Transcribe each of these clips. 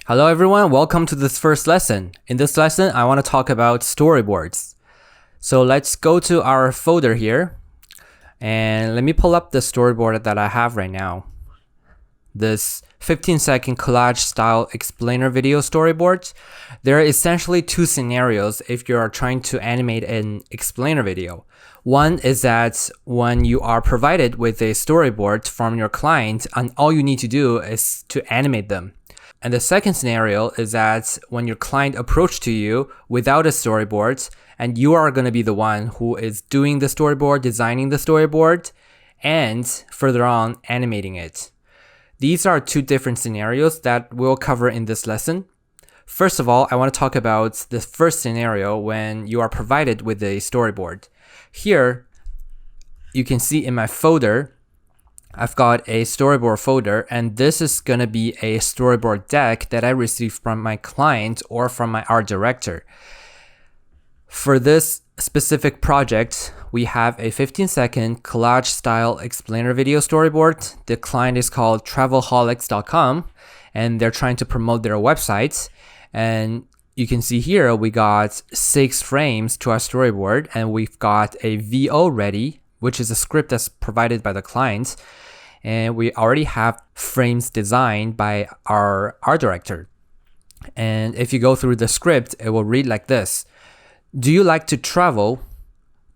Hello everyone, welcome to this first lesson. In this lesson, I want to talk about storyboards. So let's go to our folder here and let me pull up the storyboard that I have right now. This 15-second collage style explainer video storyboard. There are essentially two scenarios if you are trying to animate an explainer video. One is that when you are provided with a storyboard from your client and all you need to do is to animate them. And the second scenario is that when your client approaches to you without a storyboard and you are going to be the one who is doing the storyboard, designing the storyboard, and further on animating it. These are two different scenarios that we'll cover in this lesson. First of all, I want to talk about the first scenario when you are provided with a storyboard. Here, you can see in my folder, I've got a storyboard folder, and this is going to be a storyboard deck that I received from my client or from my art director. For this specific project, we have a 15-second collage style explainer video storyboard. The client is called travelholics.com and they're trying to promote their website. And you can see here we got 6 frames to our storyboard and we've got a VO ready, which is a script that's provided by the client. And we already have frames designed by our art director. And if you go through the script, it will read like this. Do you like to travel?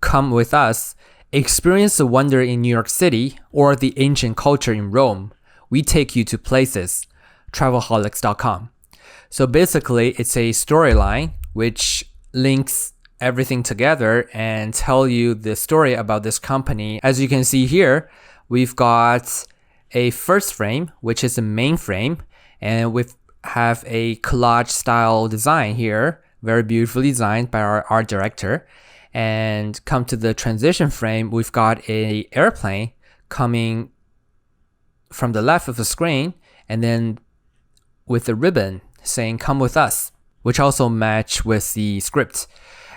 Come with us. Experience the wonder in New York City or the ancient culture in Rome. We take you to places. Travelholics.com. So basically, it's a storyline which links everything together and tell you the story about this company. As you can see here, we've got a first frame, which is the main frame, and we have a collage style design here, very beautifully designed by our art director. And come to the transition frame, we've got an airplane coming from the left of the screen, and then with a ribbon saying, come with us, which also match with the script.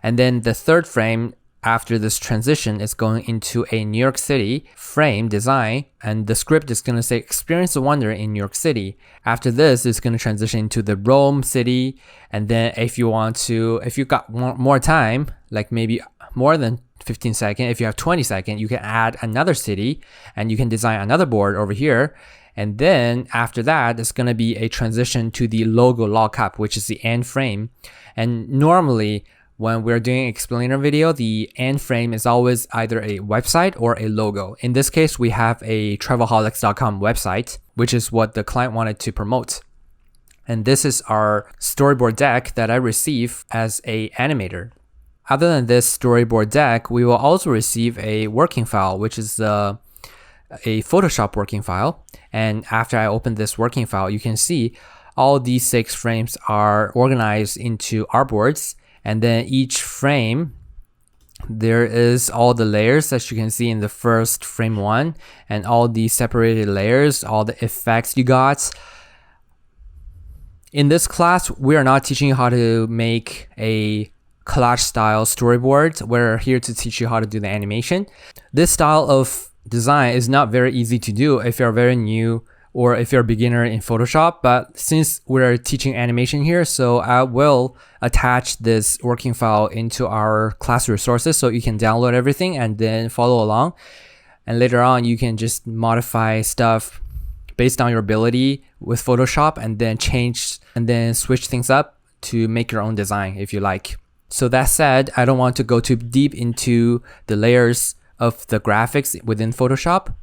And then the third frame after this transition is going into a New York City frame design, and the script is going to say experience the wonder in New York City. After this, it's going to transition into the Rome city, and then if you got more time, like maybe more than 15 seconds, if you have 20 seconds, you can add another city and you can design another board over here. And then after that, it's going to be a transition to the logo lockup, which is the end frame. And normally, when we're doing explainer video, the end frame is always either a website or a logo. In this case, we have a travelholics.com website, which is what the client wanted to promote. And this is our storyboard deck that I receive as an animator. Other than this storyboard deck, we will also receive a working file, which is a Photoshop working file. And after I open this working file, you can see all these 6 frames are organized into artboards. And then each frame, there is all the layers that you can see in the first frame 1 and all the separated layers, all the effects you got. In this class, we are not teaching you how to make a collage style storyboard. We're here to teach you how to do the animation. This style of design is not very easy to do if you're very new or if you're a beginner in Photoshop, but since we're teaching animation here, so I will attach this working file into our class resources so you can download everything and then follow along. And later on, you can just modify stuff based on your ability with Photoshop and then change and then switch things up to make your own design if you like. So that said, I don't want to go too deep into the layers of the graphics within Photoshop.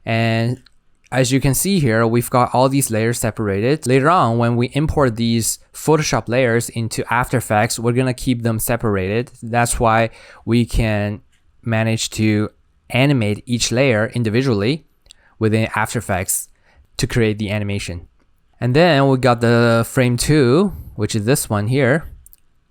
And as you can see here, we've got all these layers separated. Later on, when we import these Photoshop layers into After Effects, we're going to keep them separated. That's why we can manage to animate each layer individually within After Effects to create the animation. And then we got the frame 2, which is this one here.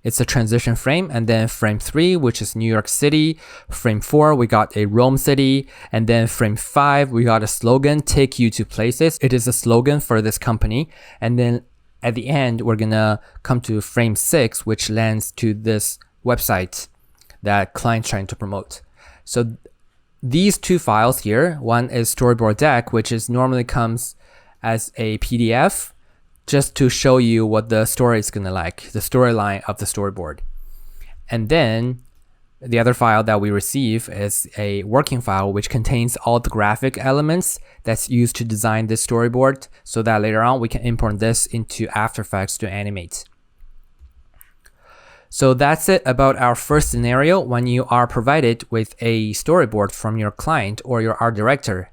It's a transition frame, and then frame 3, which is New York City. Frame 4, we got a Rome city. And then frame 5, we got a slogan, take you to places. It is a slogan for this company. And then at the end, we're gonna come to frame 6, which lands to this website that client's trying to promote. So these 2 files here, one is storyboard deck, which is normally comes as a PDF just to show you what the story is gonna like, the storyline of the storyboard. And then the other file that we receive is a working file which contains all the graphic elements that's used to design this storyboard, so that later on we can import this into After Effects to animate. So that's it about our first scenario when you are provided with a storyboard from your client or your art director.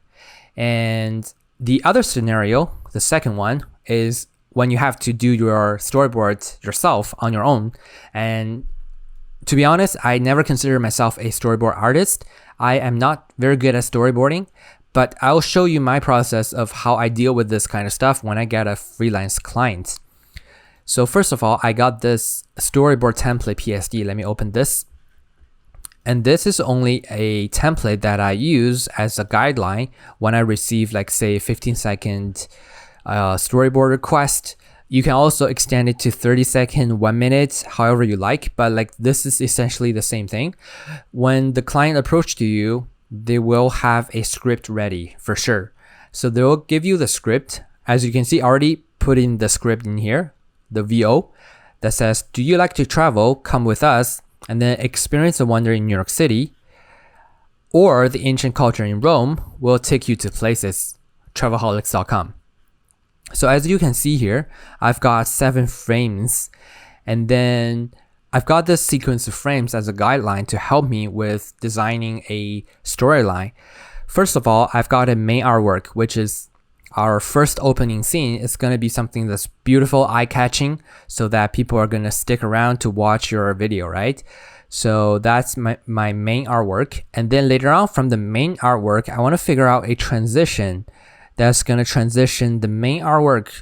And the other scenario, the second one, is when you have to do your storyboard yourself on your own. And to be honest, I never consider myself a storyboard artist. I am not very good at storyboarding, but I'll show you my process of how I deal with this kind of stuff when I get a freelance client. So first of all, I got this storyboard template PSD. Let me open this. And this is only a template that I use as a guideline when I receive, like, say, 15-second storyboard request. You can also extend it to 30-second, 1 minute, however you like, but like this is essentially the same thing. When the client approaches you, they will have a script ready for sure. So they'll give you the script. As you can see, I already put in the script in here, the VO, that says, "Do you like to travel? Come with us and then experience a wonder in New York City, or the ancient culture in Rome will take you to places, travelholics.com." So as you can see here, I've got 7 frames, and then I've got this sequence of frames as a guideline to help me with designing a storyline. First of all, I've got a main artwork, which is our first opening scene. It's going to be something that's beautiful, eye-catching, so that people are going to stick around to watch your video, right? So that's my main artwork. And then later on from the main artwork, I want to figure out a transition that's going to transition the main artwork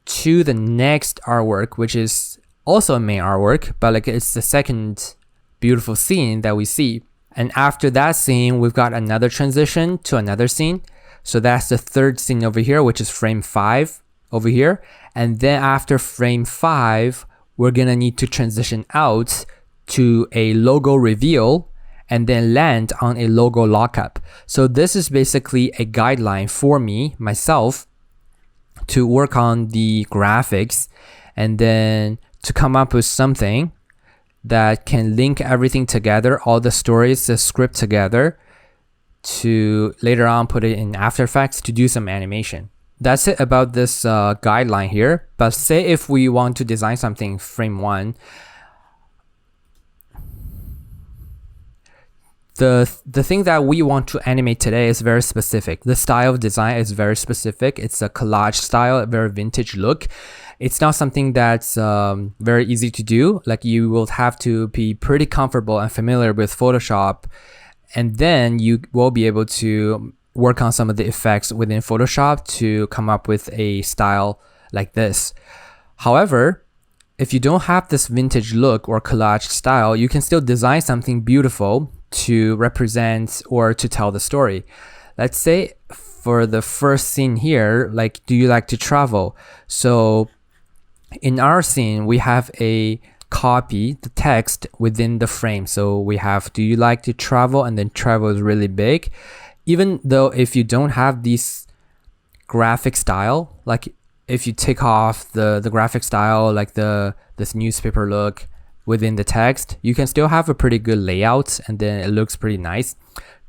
to the next artwork, which is also a main artwork, but like it's the second beautiful scene that we see. And after that scene, we've got another transition to another scene. So that's the third scene over here, which is frame 5 over here. And then after frame 5, we're going to need to transition out to a logo reveal and then land on a logo lockup. So this is basically a guideline for me, myself, to work on the graphics and then to come up with something that can link everything together, all the stories, the script together, to later on put it in After Effects to do some animation. That's it about this guideline here. But say if we want to design something frame 1, the thing that we want to animate today is very specific. The style of design is very specific. It's a collage style, a very vintage look. It's not something that's very easy to do. Like, you will have to be pretty comfortable and familiar with Photoshop, and then you will be able to work on some of the effects within Photoshop to come up with a style like this. However, if you don't have this vintage look or collage style, you can still design something beautiful to represent or to tell the story. Let's say for the first scene here, like, do you like to travel? So in our scene, we have a copy, the text within the frame. So we have, do you like to travel? And then travel is really big. Even though if you don't have this graphic style, like if you take off the graphic style, like this newspaper look within the text, you can still have a pretty good layout and then it looks pretty nice.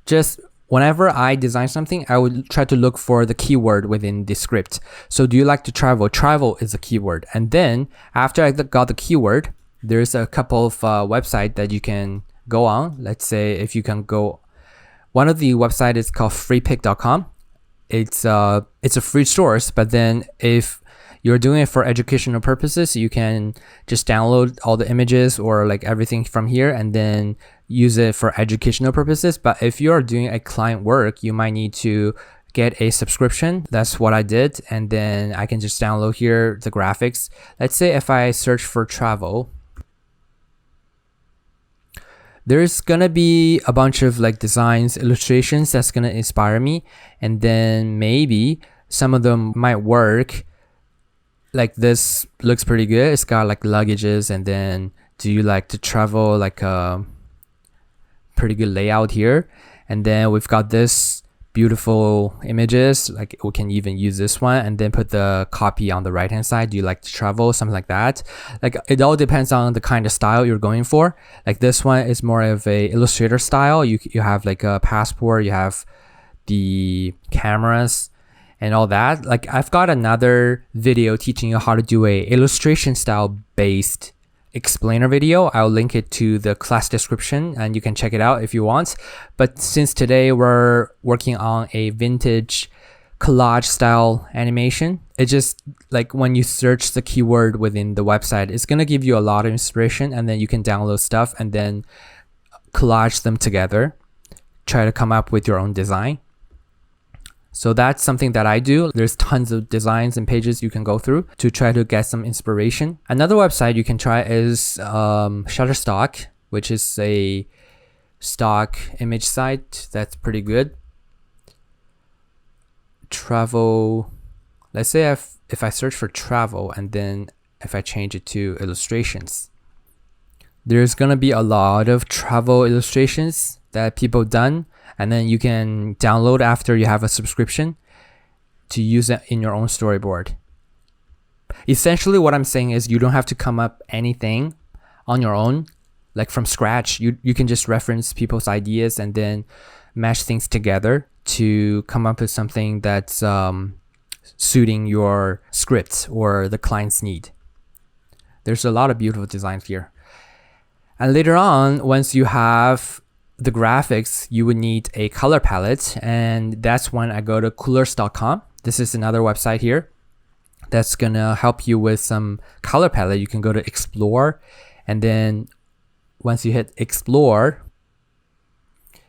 Just whenever I design something, I would try to look for the keyword within the script. So do you like to travel? Travel is a keyword. And then after I got the keyword, there's a couple of websites that you can go on. Let's say if you can go, one of the websites is called freepik.com. It's a free source, but then if you're doing it for educational purposes, you can just download all the images or like everything from here and then use it for educational purposes. But if you're doing a client work, you might need to get a subscription. That's what I did. And then I can just download here the graphics. Let's say if I search for travel, there's gonna be a bunch of like designs, illustrations that's gonna inspire me. And then maybe some of them might work. Like this looks pretty good. It's got like luggages, and then do you like to travel, like a pretty good layout here. And then we've got this beautiful images. Like we can even use this one and then put the copy on the right hand side. Do you like to travel? Something like that. Like it all depends on the kind of style you're going for. Like this one is more of a Illustrator style. You have like a passport, you have the cameras and all that. Like I've got another video teaching you how to do a illustration style based explainer video. I'll link it to the class description and you can check it out if you want. But since today we're working on a vintage collage style animation, it just like when you search the keyword within the website, it's going to give you a lot of inspiration, and then you can download stuff and then collage them together, try to come up with your own design. So that's something that I do. There's tons of designs and pages you can go through to try to get some inspiration. Another website you can try is Shutterstock, which is a stock image site that's pretty good. Travel, let's say if I search for travel and then if I change it to illustrations, there's gonna be a lot of travel illustrations that people done, and then you can download after you have a subscription to use it in your own storyboard. Essentially what I'm saying is you don't have to come up anything on your own, like from scratch. You can just reference people's ideas and then mash things together to come up with something that's suiting your script or the client's need. There's a lot of beautiful designs here. And later on, once you have the graphics, you would need a color palette, and that's when I go to coolers.com. This is another website here that's gonna help you with some color palette. You can go to explore, and then once you hit explore,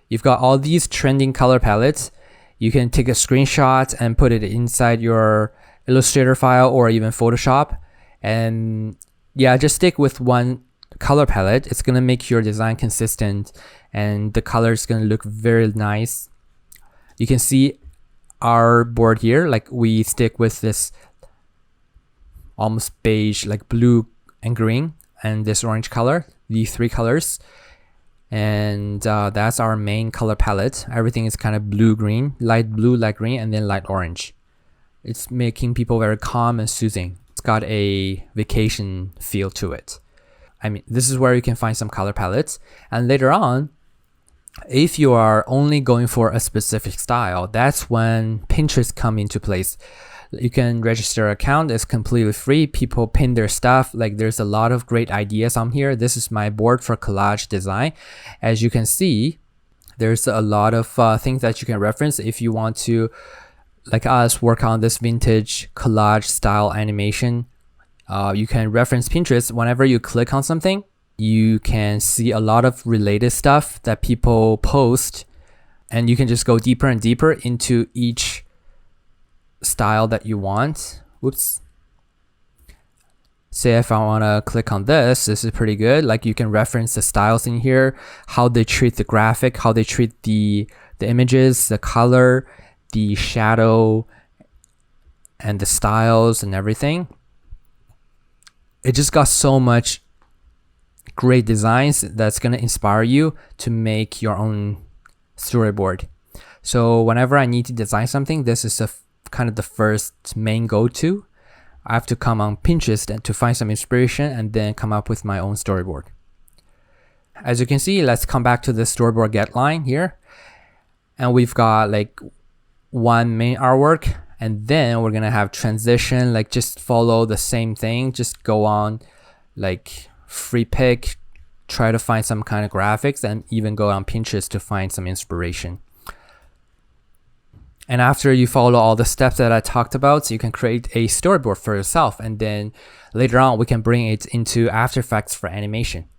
you've got all these trending color palettes. You can take a screenshot and put it inside your Illustrator file or even Photoshop, and yeah, just stick with one color palette. It's gonna make your design consistent and the color is gonna look very nice. You can see our board here, like we stick with this almost beige, like blue and green, and this orange color, these three colors, and that's our main color palette. Everything is kind of blue green, light blue, light green, and then light orange. It's making people very calm and soothing. It's got a vacation feel to it. I mean, this is where you can find some color palettes. And later on, if you are only going for a specific style, that's when Pinterest come into place. You can register an account. It's completely free. People pin their stuff. Like there's a lot of great ideas on here. This is my board for collage design. As you can see, there's a lot of things that you can reference if you want to, like us, work on this vintage collage style animation. You can reference Pinterest. Whenever you click on something, you can see a lot of related stuff that people post, and you can just go deeper and deeper into each style that you want. Whoops. Say if I want to click on this is pretty good. Like you can reference the styles in here, how they treat the graphic, how they treat the images, the color, the shadow, and the styles and everything. It just got so much great designs that's going to inspire you to make your own storyboard. So whenever I need to design something, this is kind of the first main go-to. I have to come on Pinterest and to find some inspiration and then come up with my own storyboard. As you can see, let's come back to the storyboard get line here. And we've got like one main artwork, and then we're gonna have transition, like just follow the same thing, just go on like free pick, try to find some kind of graphics, and even go on Pinterest to find some inspiration. And after you follow all the steps that I talked about, so you can create a storyboard for yourself, and then later on we can bring it into After Effects for animation.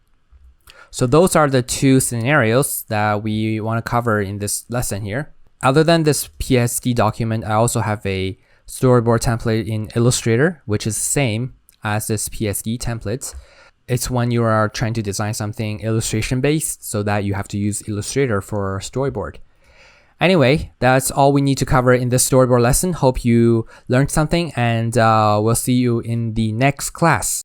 So those are the two scenarios that we want to cover in this lesson here. Other than this PSD document, I also have a storyboard template in Illustrator, which is the same as this PSD template. It's when you are trying to design something illustration based, so that you have to use Illustrator for storyboard. Anyway, that's all we need to cover in this storyboard lesson. Hope you learned something, and we'll see you in the next class.